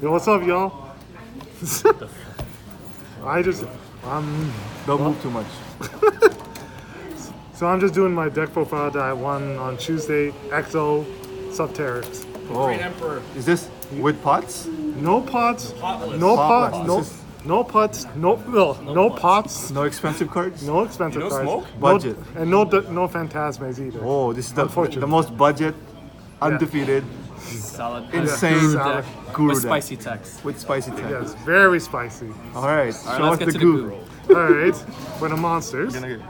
Yo, what's up, y'all? I just, Don't move too much. so I'm just doing my deck profile that I won on Tuesday. Exo, Subterrax. Oh, is this with pots? No pots, Potless. no Potless. pots, no, This is- no pots, no pots, No expensive cards? no expensive You don't cards, smoke? no- Budget. and no phantasmes either. Oh, this is Unfortunately. the most budget, undefeated, Solid. insane Solid. guru With deck. spicy text. With spicy tech. Yes, very spicy. All right, show us let's get the to the guru. guru. All right, for the monsters, Gonna get-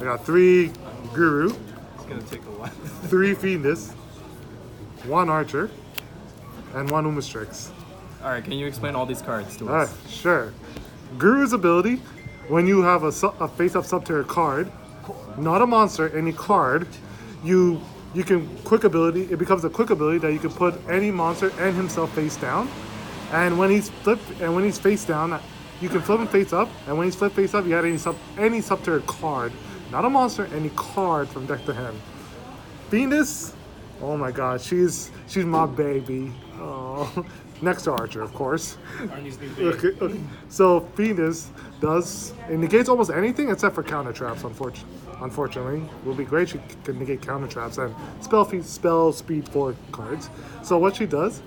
I got 3 Guru, It's gonna take a while. 3 Fiendus, 1 Archer, and 1 Umastrix. All right, can you explain all these cards to All right, us? sure. Guru's ability, when you have a face-up Subterror card, not a monster, any card, you can quick ability. It becomes a quick ability that you can put any monster and himself face down. And when he's face down, you can flip him face up. And when he's flipped face up, you add any Subterror card, not a monster, any card from deck to hand. Venus, oh my God, she's my baby. Oh, next to Archer, of course. Arnie's new baby. Okay. So Venus it negates almost anything except for counter traps. Unfortunately, it would be great. She could negate counter traps and spell speed 4 cards. So what she does,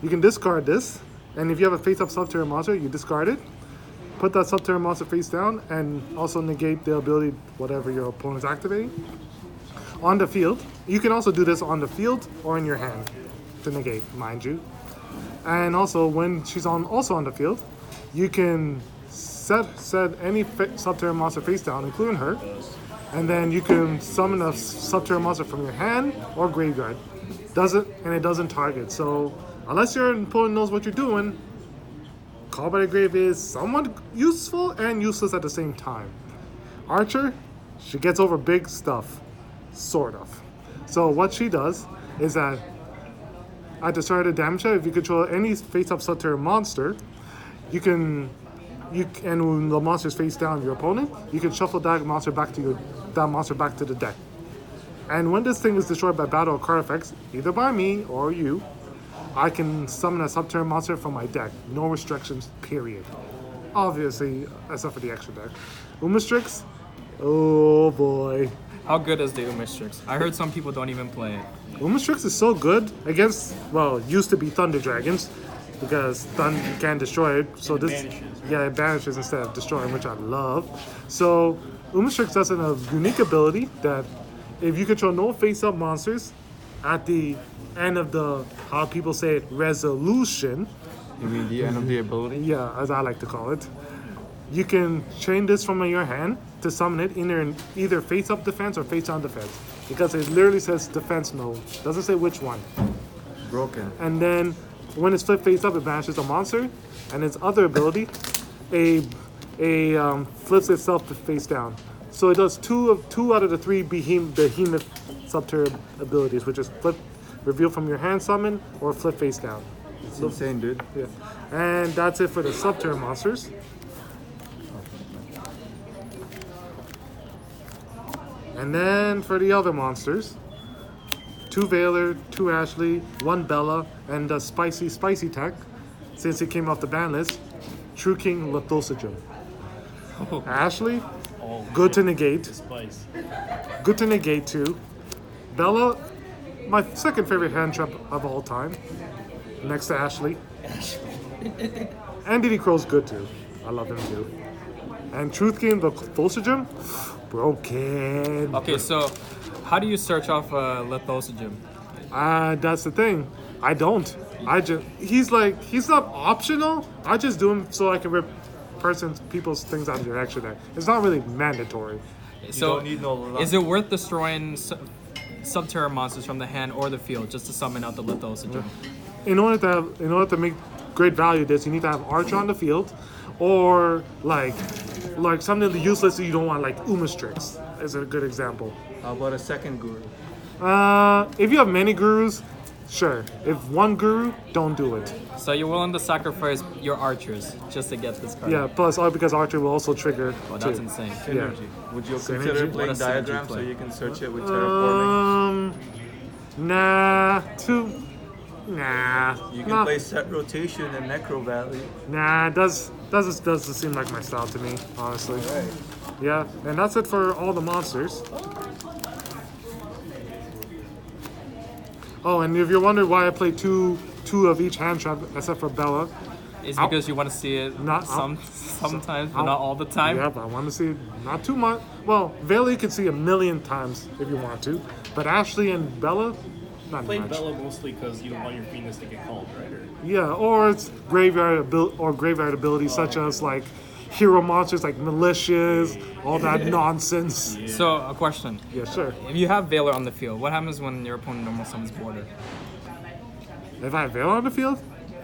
you can discard this, and if you have a face-up Subterror monster, you discard it. Put that Subterror monster face down, and also negate the ability whatever your opponent's activating. On the field, you can also do this on the field or in your hand to negate, mind you. And also, when she's also on the field, you can set any Subterror monster face down, including her, and then you can summon a Subterror monster from your hand or graveyard. It doesn't target. So unless your opponent knows what you're doing, Call by the Grave is somewhat useful and useless at the same time. Archer, she gets over big stuff, sort of. So what she does is that at the start of the damage, if you control any face-up Subterror monster, and when the monster's face down your opponent, you can shuffle that monster back to the deck. And when this thing is destroyed by battle or card effects, either by me or you, I can summon a Subterror monster from my deck. No restrictions, period. Obviously, except for the extra deck. Umastrix, oh boy. How good is the Umastrix? I heard some people don't even play it. Umastrix is so good against, used to be Thunder Dragons, because you can't destroy it. So it banishes instead of destroying, which I love. So Umastrix does a unique ability that if you control no face-up monsters at the end of the, how people say it, resolution. You mean the end of the ability? Yeah, as I like to call it. You can chain this from your hand to summon it either face-up defense or face-down defense. Because it literally says defense mode. Doesn't say which one. Broken. And then when it's flipped face up, it banishes a monster. And its other ability, flips itself to face down. So it does two out of the 3 behemoth Subterror abilities, which is flip, reveal from your hand summon, or flip face down. It's insane, dude. Yeah. And that's it for the Subterror monsters. And then for the other monsters, 2 Veiler, 2 Ashley, 1 Bella, and the spicy tech, since it came off the ban list, True King Lithosagem. Ashley, good to negate. Spice. Good to negate too. Bella, my second favorite hand trap of all time, next to Ashley. And Diddy Crow's good too. I love him too. And Truth King Lithosagem, broken. Okay, so how do you search off Lithosagem? That's the thing. I don't. He's not optional. I just do him so I can rip people's things out of your extra deck. It's not really mandatory. So don't need no luck. is it worth destroying Subterror monsters from the hand or the field just to summon out the Lithosagem? In order to make great value of this, you need to have Archer on the field, or like something useless that you don't want, like Umastrix is a good example. How about a second guru? If you have many gurus, sure. If one guru, don't do it. So you're willing to sacrifice your archers just to get this card? Yeah. Plus, because Archer will also trigger. Well, that's too. insane. Synergy. Would you Synergy? consider What playing a synergy diagram so play. you can search it with terraforming? Nah. Nah. You can not- play set rotation and Necro Valley. Nah, it doesn't seem like my style to me, honestly. Right. Yeah, and that's it for all the monsters. Oh, and if you're wondering why I play two of each hand trap, except for Bella, Is because you want to see it Not- sometimes, but not all the time. yeah, but I want to see not too much. Well, Vela you can see a million times if you want to, but Ashley and Bella, not Play much. Bella mostly because you don't want your Venus to get called, right? Or Yeah, or it's graveyard abilities such as like hero monsters like militias, all that nonsense. So, a question. Yeah, sure. If you have Valor on the field, what happens when your opponent normal summons border? If I have Vela on the field,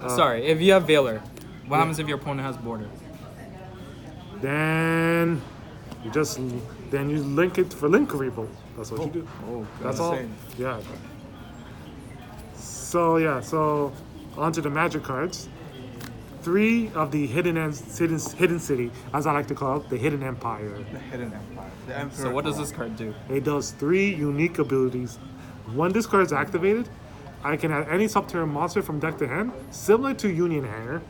Sorry, if you have Valor, what happens if your opponent has border? then you link it for link removal. That's what you do. Oh, That's all. insane. Yeah. So onto the magic cards. 3 of the hidden city, as I like to call it, the hidden empire. The Hidden Empire. The Emperor. So, what does this card do? It does 3 unique abilities. When this card is activated, I can add any subterranean monster from deck to hand, similar to Union Hanger.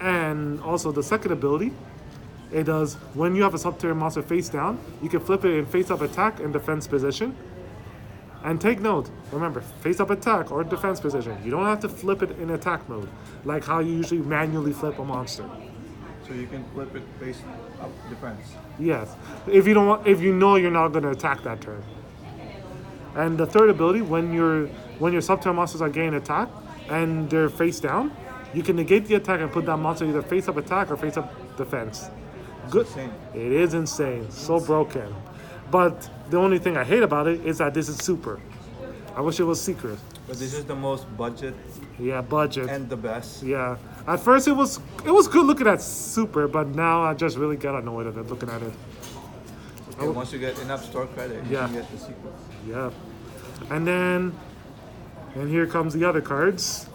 And also the second ability, it does when you have a subterranean monster face down, you can flip it in face up attack and defense position. And take note, remember, face up attack or defense position. You don't have to flip it in attack mode, like how you usually manually flip a monster. So you can flip it face up defense. Yes, if you know you're not going to attack that turn. And the third ability, when your subterranean monsters are getting attack and they're face down, you can negate the attack and put that monster either face up attack or face up defense. Good. insane. It is insane. So broken. But the only thing I hate about it is that this is super. I wish it was secret. But this is the most budget Yeah, budget. and the best. Yeah. At first it was good looking at super, but now I just really get annoyed at it looking at it. Okay, once you get enough store credit, you Yeah. can get the secrets. Yeah. And here comes the other cards.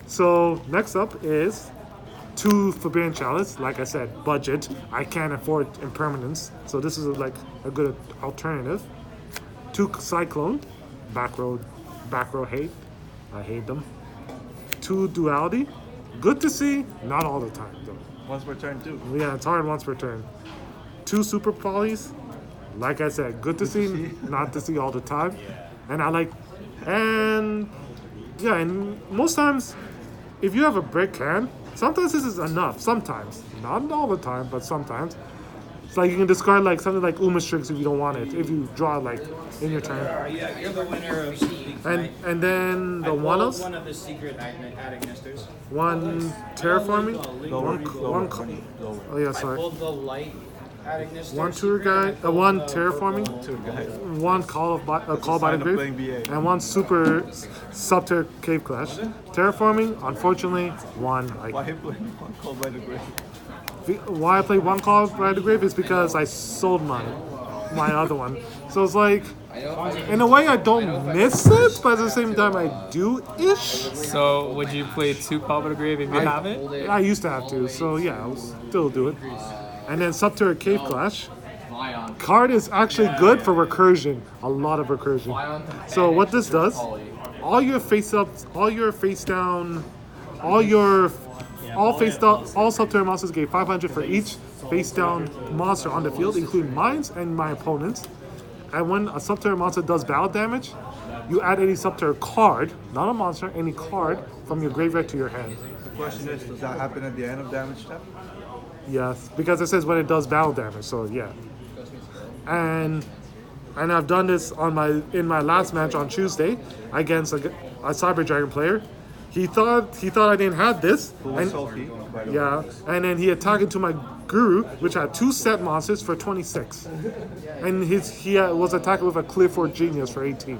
So next up is 2 Forbidden Chalice. Like I said, budget. I can't afford impermanence, so this is like a good alternative. 2 Cyclone. Back row hate. I hate them. 2 Duality. Good to see. Not all the time though. Once per turn too. Yeah, it's hard once per turn. 2 Super Polys. Like I said, good to see, not to see all the time. And and most times, if you have a brick hand, sometimes this is enough. Sometimes, not all the time, but sometimes. It's like you can discard like something like Uma Strix if you don't want it. If you draw like in your turn. Yeah, you're the winner of Steve, right? And then the I one pulled else, one of the secret attic nesters. one terraforming, Lower, one. lower. Oh yeah, I sorry. pulled the light attic nester. One tour secret, and I guy, pulled one the terraforming, purple- Two guys. one call by the sign of grave, playing BA. and one super subter cave clash. Terraforming, unfortunately, one. Why are you playing one called by the grave? Why I played one call by the grave is because I sold my other one. So it's like, in a way, I don't miss it, but at the same time, I do ish. So, would you play 2 Call by the Grave if you have it? I used to have to, so yeah, I'll still do it. And then Subterra Cave Clash. Card is actually good for recursion, a lot of recursion. So what this does, all your face down, all Subterra monsters get 500 for each face down monster on the field, including mine and my opponent's. And when a Subterra monster does battle damage, you add any Subterra card, not a monster, any card from your graveyard to your hand. The question is, does that happen at the end of damage step? Yes, because it says when it does battle damage, so yeah. And I've done this in my last match on Tuesday against a Cyber Dragon player. He thought I didn't have this, Who was and salty, by the way. yeah, and then he attacked into my Guru, which had 2 set monsters for 26, and he was attacking with a Clifford Genius for 18.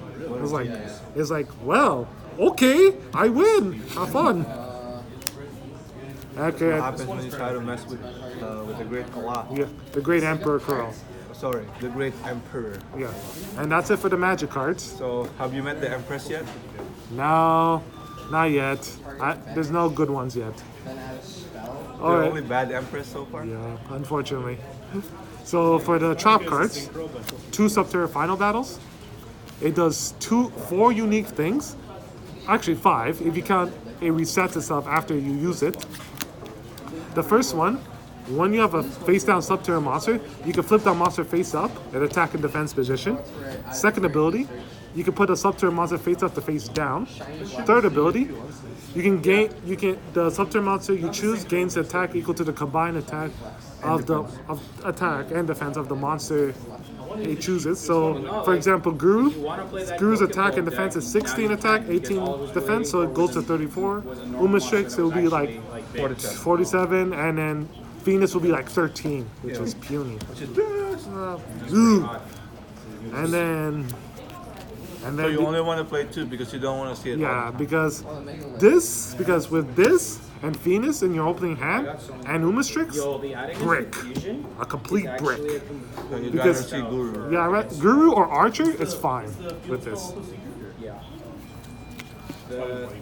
It's like, well, okay, I win. Have fun. Okay, What happens when you try to mess with the great Allah? yeah, the Great Emperor Curl. Sorry, the great emperor. Yeah, and that's it for the magic cards. So, have you met the empress yet? No, not yet. There's no good ones yet. The All right. only bad empress so far? Yeah, unfortunately. So for the trap cards, 2 Subterra Final Battles. It does 4 unique things. actually 5 if you count it resets itself after you use it. The first one, when you have a face down subterra monster, you can flip that monster face up and attack in defense position. Second ability, you can put a subterra monster face up to face down. Third ability, the subterra monster you choose gains attack equal to the combined attack of attack and defense of the monster it chooses. So, for example, Guru's attack and defense is 16 attack, 18 defense, so it goes to 34. Umastrix, it will be like 47, and then Venus will be like 13, which is puny. And then So you only want to play 2 because you don't want to see it. yeah, because with this and Venus in your opening hand and Umastrix, brick, a complete brick. So you'd rather Because see Guru. yeah, right, Guru or Archer is fine with this.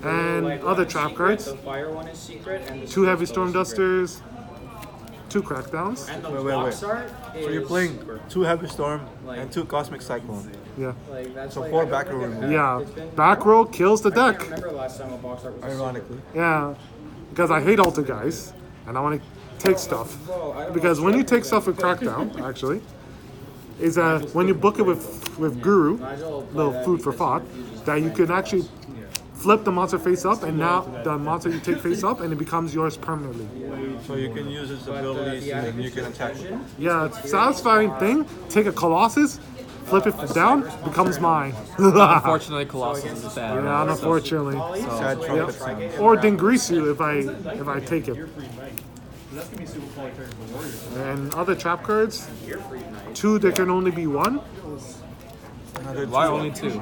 And other trap cards. The fire one is secret, and the 2 heavy storm dusters, 2 crackdowns. And the Wait. box art So you're is playing super. 2 Heavy Storm and 2 Cosmic Cyclone. Yeah, Like, that's So like, 4 I don't back think row. I've had- yeah. it's been- Back row kills the I can't deck. remember the last time a box art was a secret. Ironically. Yeah, because I hate alter guys and I want to take stuff. Well, I don't Because know, when you it's take stuff with Crackdown, actually, is that when you book it with Guru, Nigel, little food for thought, that you can actually flip the monster face up, and now the monster you take face up, and it becomes yours permanently. So you can use his abilities and then you can attack him. Yeah, satisfying thing. Take a Colossus, flip it down, becomes mine. Unfortunately, Colossus is bad. Yeah, unfortunately. Sad trumpet sound. Or Dingrisu if I take it. That's gonna be super quality card for Warriors. And other trap cards, 2 there can only be 1. Another Why 2. only 2?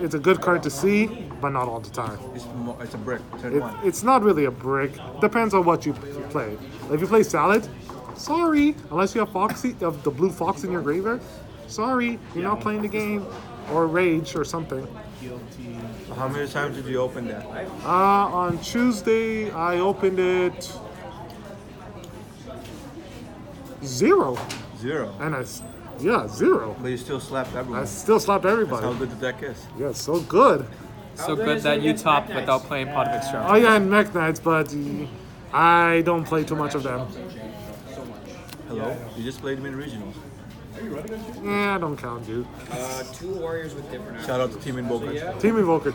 It's a good card to see, but not all the time. It's a brick. Turn 1. It's not really a brick. Depends on what you play. If you play Salad, sorry, unless you have Foxy, of the blue fox in your graveyard, sorry, you're not playing the game. Or Rage or something. How many times did you open that? On Tuesday, I opened it 0. 0. And 0. But you still slapped everyone. I still slapped That's how everybody. good the deck is. Yeah, so good. So good that you topped without playing Pot of Extraction. Oh yeah, and Mech Knights, but I don't play too much of them. Hello? You just played them in regionals. Yeah, I don't count, dude. 2 warriors with different Shout out to Team Invoker. Team Invoker.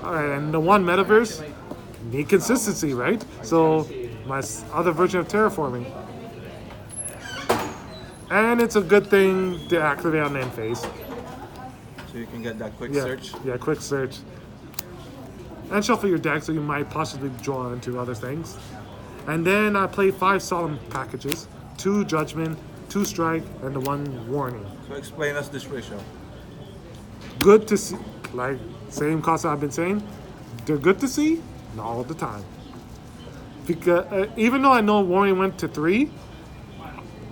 Alright, and the one Metaverse, need consistency, right? So, my other version of terraforming. And it's a good thing to activate on end phase. So you can get that quick Yeah, search. yeah, quick search. And shuffle your deck so you might possibly draw into other things. And then I played 5 Solemn packages, 2 Judgment, 2 Strike, and the 1 Warning. So explain us this ratio. Good to see, like same concept I've been saying, they're good to see, not all the time. Because even though I know Warning went to 3,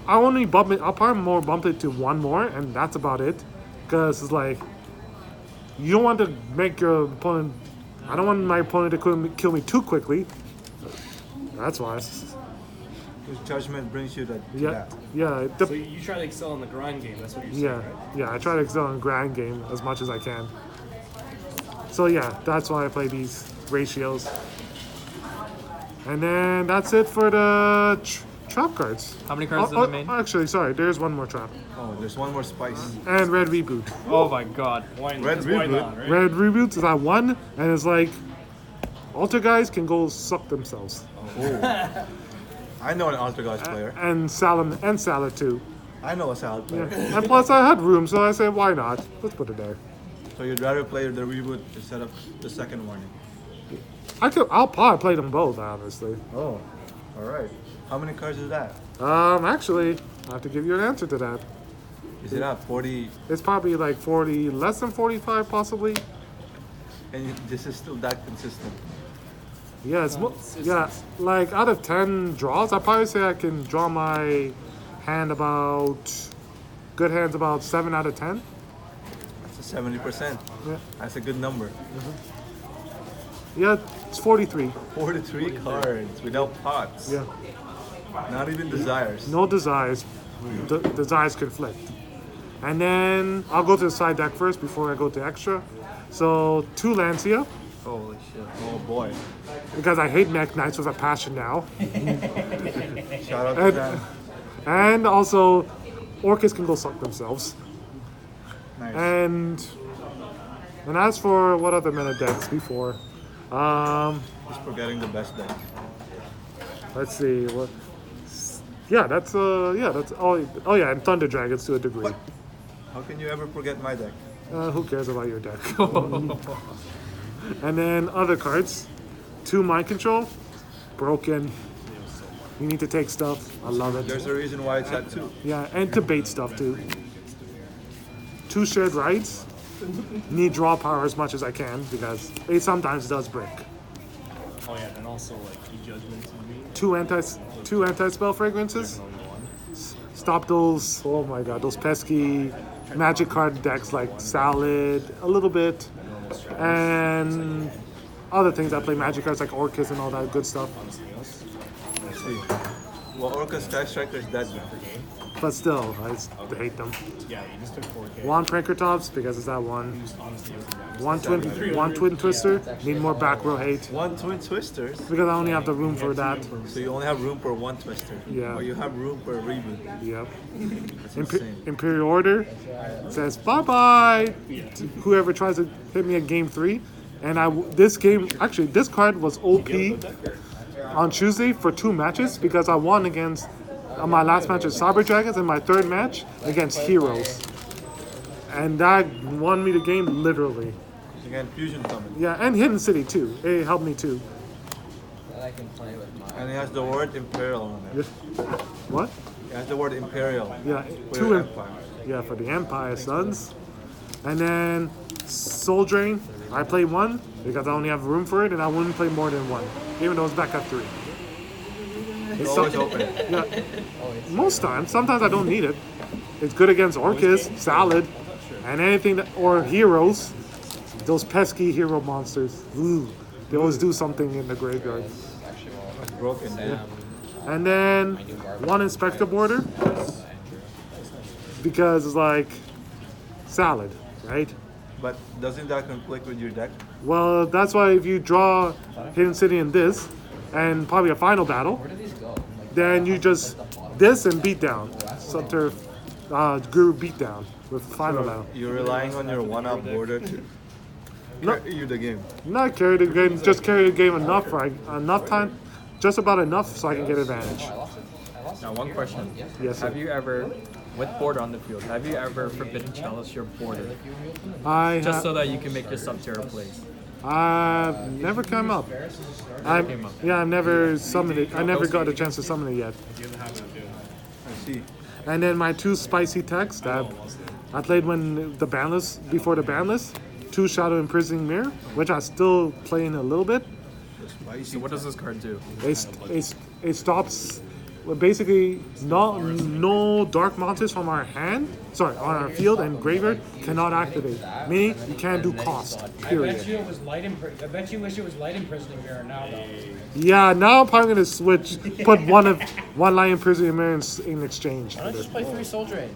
I'll probably more bump it to 1 more, and that's about it. Because it's like, you don't want to make your opponent, I don't want my opponent to kill me too quickly. That's why. Because Judgment brings you to Yeah, that. yeah, So you try to excel in the grind game. That's what you're saying, yeah, right? yeah. I try to excel in grind game as much as I can. So yeah, that's why I play these ratios. And then that's it for the trap cards. How many cards in the main? Actually, sorry, there's one more trap. Oh, there's one more spice. And red reboot. Oh my god. Why, Red just why Reboot. not, right? Red reboot is at 1, and it's like alter guys can go suck themselves. Oh. I know an Alter Gods player. And Salad too. I know a Salad player. And plus I had room, so I said why not? Let's put it there. So you'd rather play the reboot instead of the second warning. I'll probably play them both, honestly. Oh, all right. How many cards is that? Actually, I have to give you an answer to that. Is it at 40? It's probably like 40, less than 45 possibly. And this is still that consistent. Yeah, yeah, like out of 10 draws, I'd probably say I can draw my hand good hands about 7 out of 10. That's a 70%. Yeah, That's a good number. yeah, it's 43. 43 cards without pots. Yeah, Not even desires. no desires. Desires conflict. And then I'll go to the side deck first before I go to extra. So 2 Lancia, Holy shit. Oh boy. because I hate Mech Knights with a passion now. Shout out to And, Dan. and also, Orcus can go suck themselves. Nice. And as for what other meta decks before, Just forgetting the best deck. let's see what. Yeah, that's oh yeah, and Thunder Dragons to a degree. How can you ever forget my deck? Who cares about your deck? And then other cards, 2 Mind Control, broken. You need to take stuff. I love it. There's a reason why it's at 2. Yeah, and to bait stuff too. 2 Shared Rights. Need draw power as much as I can because it sometimes does break. Oh yeah, and also like key judgments would be 2 anti spell fragrances. only one. Stop those. Oh my god, those pesky magic card decks like Salad a little bit, and other things that play magic cards like Orcus and all that good stuff. Let's see. Well, Orca Sky Striker is dead now. But still, I just hate them. Yeah, you just took 4K. One Pranker Tops because it's that one. Honestly, it was One twin Twister. Need more back row hate 1 Twin Twisters. because I only have the room for that. So you only have room for 1 Twister. Yeah. Or you have room for a reboot. Yep. That's insane. Imperial Order says bye bye to whoever tries to hit me at game 3. And this card was OP on Tuesday for 2 matches because I won against my last match is Cyber Dragons and my 3rd match against Heroes. And that won me the game literally. Again, Fusion Summon. Yeah, and Hidden City too. It helped me too. That I can play with mine. And it has the word Imperial on it. What? It has the word Imperial. Yeah, For 2 your imp- Empire. Yeah, for the Empire Sons. And then Soul Drain, I play 1 because I only have room for it, and I wouldn't play more than 1, even though it's back at 3. It's Always open it. yeah, most times. Sometimes I don't need it. It's good against Orcus, Salad, and anything that, or Heroes. Those pesky hero monsters. Ooh, they always do something in the graveyard. It's broken. Yeah. And then 1 Inspector Border because it's like Salad, right? But doesn't that conflict with your deck? Well, that's why if you draw Hidden City in this, and probably a final battle, then you just this and beat down. Subturf Guru beatdown with final battle. You're relying on your 1-up border to carry you the game. Not carry the game, just carry the game enough for enough time, just about enough so I can get advantage. Now, one question. Yes, sir. Have you ever, with border on the field, have you ever forbidden chalice your border just so that you can make your sub-terra plays? I've never come up. I've never summoned it. I never got a chance to summon it yet. I see. And then my 2 spicy techs that I played when the Banlist, before the Banlist, 2 Shadow Imprisoning Mirror, which I still playing a little bit. So what does this card do? It stops, well, basically no dark monsters from our hand, on our field and graveyard cannot activate. Meaning you can't do cost, I bet period. you it was light. I bet you wish it was light imprisoning mirror now though. Yeah, now I'm probably gonna switch, put one Lion Imprisoning Mirror in exchange. Why don't you just play 3 Soul Drain?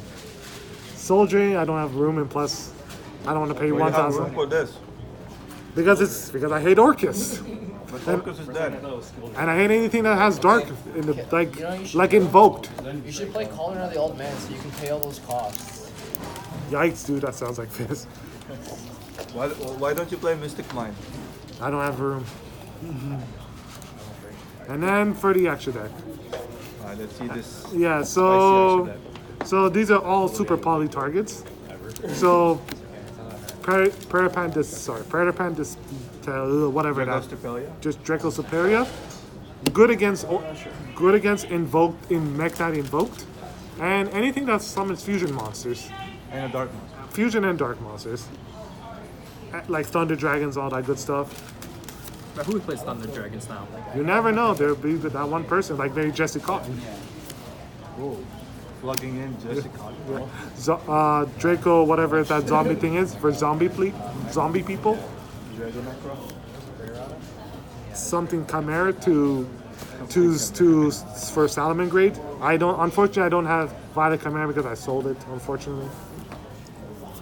Soul Drain, I don't have room, and plus I don't want to pay Well, you have room 1,000 for this. because I hate Orcus. But Focus is dead. And I hate anything that has dark in the You know, you should- like invoked. You should play Cauldron of the Old Man so you can pay all those costs. Yikes, dude, that sounds like this. Why don't you play Mystic Mind? I don't have room. And then for the extra deck. Alright, let's see this. Yeah, Spicy so extra deck. so these are all super poly targets. So Parapan whatever that. Dracostopelia? Just Draco Superior. Good against invoked in Mech Knight invoked. And anything that summons fusion monsters. And a Dark Monster. Fusion and dark monsters. Like Thunder Dragons, all that good stuff. But who plays Thunder Dragons now? You never know, there'll be that one person, like maybe Jesse Cotton. Plugging in Jessica. Draco, whatever that zombie thing is, for zombie people. Dragon Necro. Something Chimera to for Salomon grade. Unfortunately I don't have Violet Chimera because I sold it, unfortunately.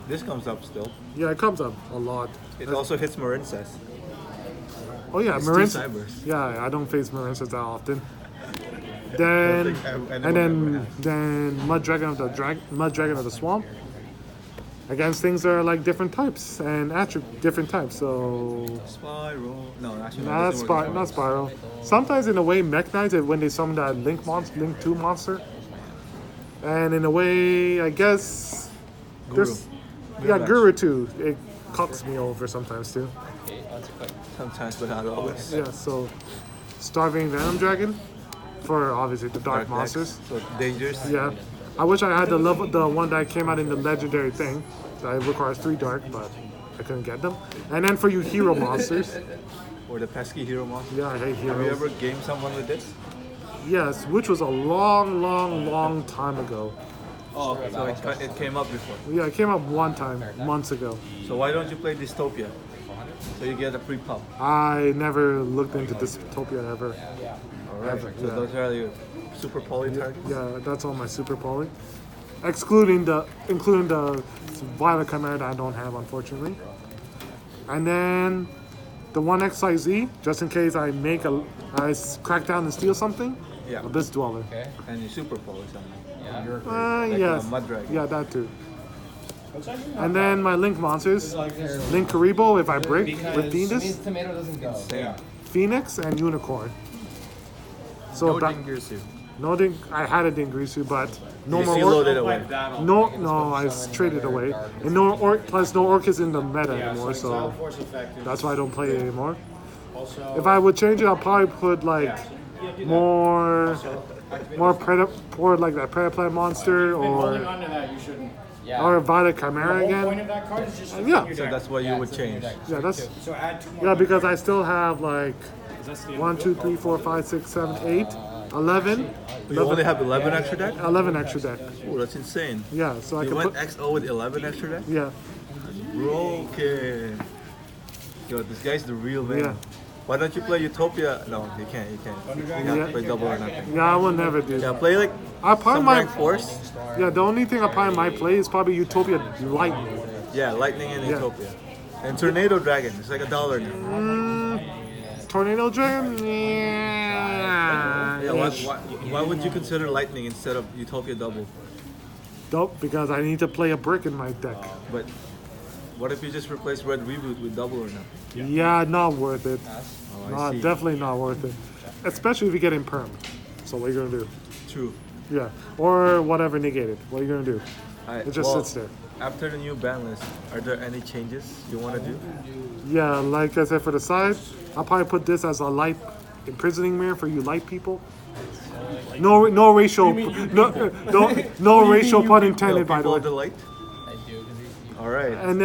This comes up still. Yeah, it comes up a lot. It also hits Marincess. Oh yeah, It's Marines. two cybers. Yeah, I don't face Marines that often. Then Mud Dragon of the Swamp. Against things that are like different types and different types. So Spiral. No, actually, no, not doesn't work not Spiral. Sometimes in a way, Mech Knights when they summon that Link 2 monster. And in a way, I guess there's Guru too. It cocks me over sometimes too. Sometimes, but not always. Yeah, so Starving Venom Dragon for obviously the dark monsters. So dangerous. Yeah, I wish I had the one that came out in the legendary thing. That requires 3 dark, but I couldn't get them. And then for you hero monsters. Or the pesky hero monster. Yeah, I hate heroes. Have you ever gamed someone with this? Yes, which was a long time ago. Oh, so it came up before. Yeah, it came up one time, months ago. So why don't you play Dystopia? So you get a free pump. I never looked into Dystopia ever. Alright. Ever, So yeah. those are your super poly targets? Yeah, that's all my super poly. Including the Violet Chimera that I don't have, unfortunately. And then the 1XIZ, just in case I crack down and steal something. Yeah. Abyss Dweller. Okay. And you super poly something. Yeah. Yes. Mud Dragon. Yeah, that too. And then my Link monsters, Link Karibo if I break Because with means Venus, tomato doesn't go. Same. Phoenix, and Unicorn. So No ba- Dingirsu. no Ding. I had a Dingrisu, but no You more. loaded away. No, I traded away, and plus no Orcus in the meta anymore, so that's why I don't play it anymore. If I would change it, I'll probably put like more like that Paraplant monster Yeah. or Violet Chimera again. Yeah, So that's what you would change. yeah, because I still have like 1, 2, 3, 4, 5, 6, 7, 8, 11. You only have 11 extra deck? 11 extra deck. Oh, that's insane. Yeah, so I You can went put. XO with 11 extra deck? Yeah, Broken. Yo, this guy's the real man. Yeah. Why don't you play Utopia? No, you can't. You have to play double or nothing. yeah, I will never do Yeah, that. play like I probably some rank might. force. Yeah, the only thing I probably might play is probably Utopia Lightning. Yeah, Lightning and Yeah. Utopia. And Tornado Dragon. It's like $1 now. Tornado Dragon? Yeah, Yeah. why would you consider Lightning instead of Utopia double? Dope, because I need to play a brick in my deck. But what if you just replace Red Reboot with double or nothing? Yeah, not worth it. Oh, I Not, see. definitely not worth it. Especially if you get in perm. So what are you gonna do? True. Yeah, or whatever negated. What are you gonna do? Alright, It just well, sits there. After the new ban list, are there any changes you want to do? Yeah, like I said, for the side, I'll probably put this as a light imprisoning mirror for you light people. No racial, no racial pun intended, by the People way. of the light? I do. All right. And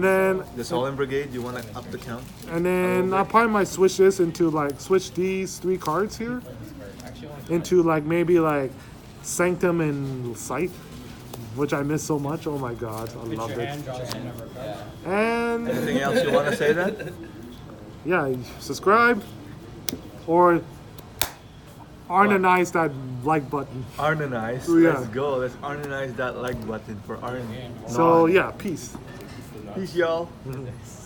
then The Solemn Brigade, you want to up the count? I probably might switch this into like switch these 3 cards here into like maybe like Sanctum and Scythe, which I miss so much. Oh my god, I love it. And Anything else you want to say then? yeah, subscribe or Arnanize that like button. Arnanize. Yeah. Let's go. Let's Arnanize that like button for Arn. So yeah, peace. Peace, y'all.